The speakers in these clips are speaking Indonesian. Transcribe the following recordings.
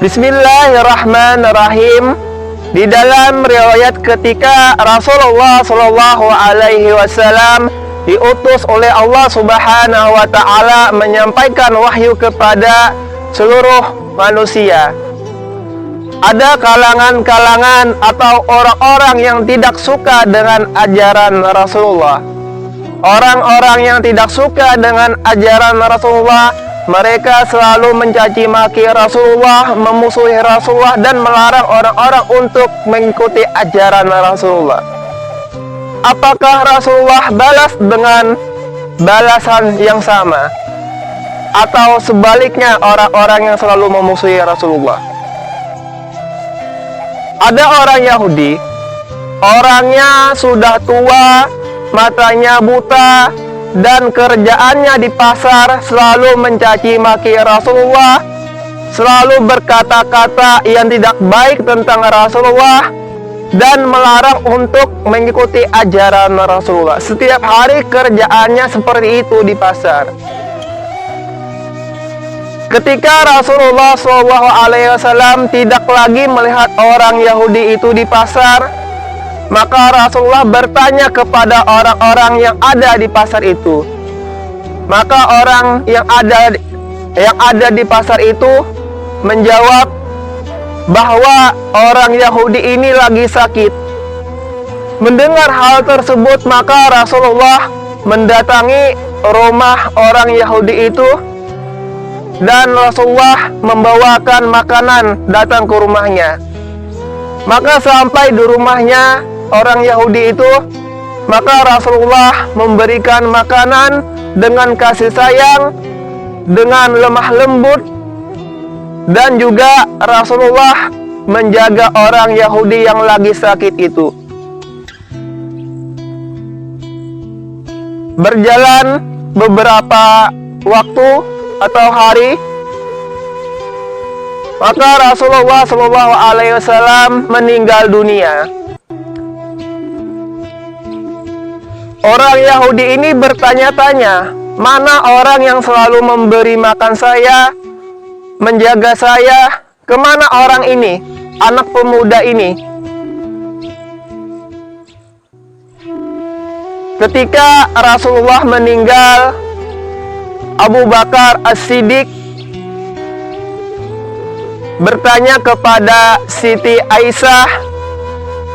Bismillahirrahmanirrahim. Di dalam riwayat ketika Rasulullah Shallallahu Alaihi Wasallam diutus oleh Allah Subhanahu Wa Taala menyampaikan wahyu kepada seluruh manusia. Ada kalangan-kalangan atau orang-orang yang tidak suka dengan ajaran Rasulullah. Orang-orang yang tidak suka dengan ajaran Rasulullah, mereka selalu mencaci maki Rasulullah, memusuhi Rasulullah, dan melarang orang-orang untuk mengikuti ajaran Rasulullah. Apakah Rasulullah balas dengan balasan yang sama? Atau sebaliknya orang-orang yang selalu memusuhi Rasulullah? Ada orang Yahudi, orangnya sudah tua, matanya buta, dan kerjaannya di pasar selalu mencaci maki Rasulullah, selalu berkata-kata yang tidak baik tentang Rasulullah, dan melarang untuk mengikuti ajaran Rasulullah. Setiap hari kerjaannya seperti itu di pasar. Ketika Rasulullah SAW tidak lagi melihat orang Yahudi itu di pasar, maka Rasulullah bertanya kepada orang-orang yang ada di pasar itu. Maka orang yang ada di pasar itu menjawab bahwa orang Yahudi ini lagi sakit. Mendengar hal tersebut, maka Rasulullah mendatangi rumah orang Yahudi itu, dan Rasulullah membawakan makanan datang ke rumahnya. Maka sampai di rumahnya orang Yahudi itu, maka Rasulullah memberikan makanan dengan kasih sayang, dengan lemah lembut, dan juga Rasulullah menjaga orang Yahudi yang lagi sakit itu. Berjalan beberapa waktu atau hari, maka Rasulullah SAW meninggal dunia. Orang Yahudi ini bertanya-tanya, mana orang yang selalu memberi makan saya, menjaga saya, kemana orang ini, anak pemuda ini? Ketika Rasulullah meninggal, Abu Bakar As-Siddiq bertanya kepada Siti Aisyah.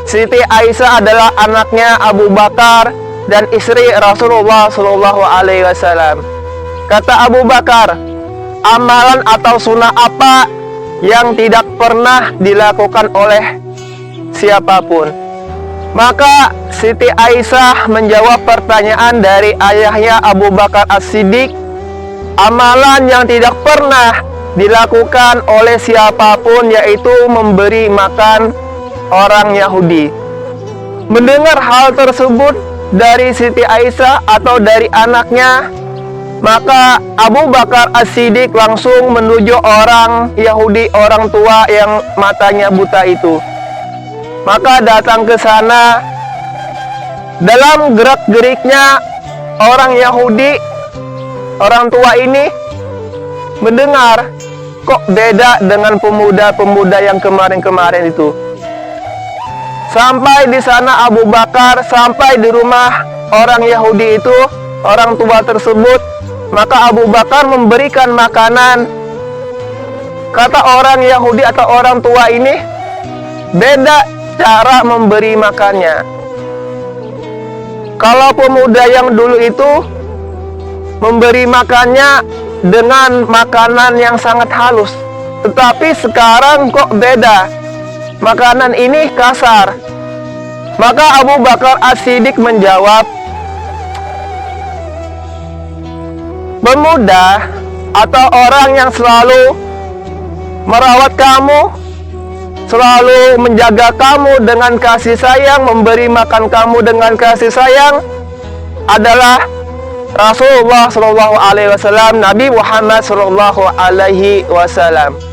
Siti Aisyah adalah anaknya Abu Bakar dan istri Rasulullah SAW. Kata Abu Bakar, amalan atau sunnah apa yang tidak pernah dilakukan oleh siapapun? Maka Siti Aisyah menjawab pertanyaan dari ayahnya Abu Bakar As-Siddiq, amalan yang tidak pernah dilakukan oleh siapapun, yaitu memberi makan orang Yahudi. Mendengar hal tersebut dari Siti Aisyah atau dari anaknya, maka Abu Bakar As-Siddiq langsung menuju orang Yahudi, orang tua yang matanya buta itu. Maka datang ke sana. Dalam gerak-geriknya orang Yahudi, orang tua ini mendengar, kok beda dengan pemuda-pemuda yang kemarin-kemarin itu. Sampai di sana Abu Bakar, sampai di rumah orang Yahudi itu, orang tua tersebut, maka Abu Bakar memberikan makanan. Kata orang Yahudi atau orang tua ini, beda cara memberi makannya. Kalau pemuda yang dulu itu memberi makannya dengan makanan yang sangat halus, tetapi sekarang kok beda, makanan ini kasar. Maka Abu Bakar As-Siddiq menjawab, pemuda atau orang yang selalu merawat kamu, selalu menjaga kamu dengan kasih sayang, memberi makan kamu dengan kasih sayang, adalah Rasulullah SAW, Nabi Muhammad SAW.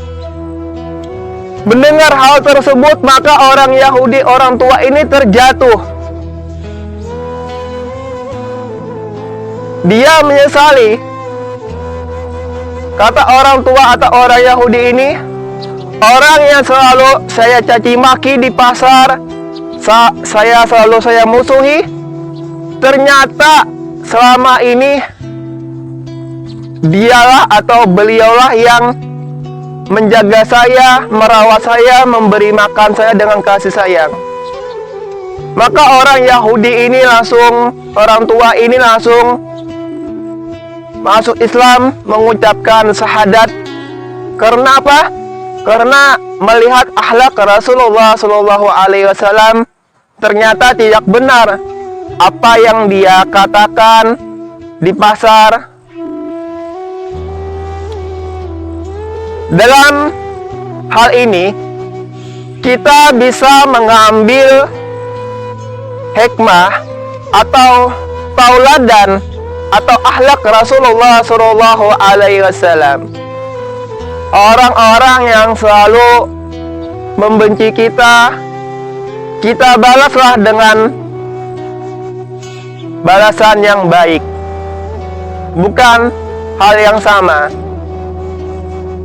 Mendengar hal tersebut, maka orang Yahudi, orang tua ini terjatuh. Dia menyesali. Kata orang tua atau orang Yahudi ini, Orang yang selalu saya caci maki di pasar, saya musuhi, ternyata selama ini dialah atau beliaulah yang menjaga saya, merawat saya, memberi makan saya dengan kasih sayang. Maka orang Yahudi ini orang tua ini langsung masuk Islam, mengucapkan syahadat. Karena apa? Karena melihat akhlak Rasulullah Shallallahu Alaihi Wasallam, ternyata tidak benar apa yang dia katakan di pasar. Dalam hal ini kita bisa mengambil hikmah atau tauladan atau akhlak Rasulullah Shallallahu Alaihi Wasallam. Orang-orang yang selalu membenci kita balaslah dengan balasan yang baik, bukan hal yang sama.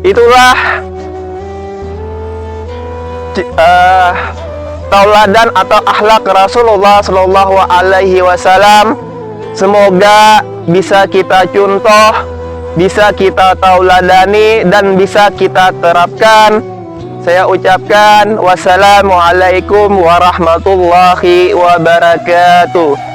Itulah tauladan atau akhlak Rasulullah Shallallahu Alaihi Wasallam. Semoga bisa kita contoh, bisa kita tauladani, dan bisa kita terapkan. Saya ucapkan wassalamualaikum warahmatullahi wabarakatuh.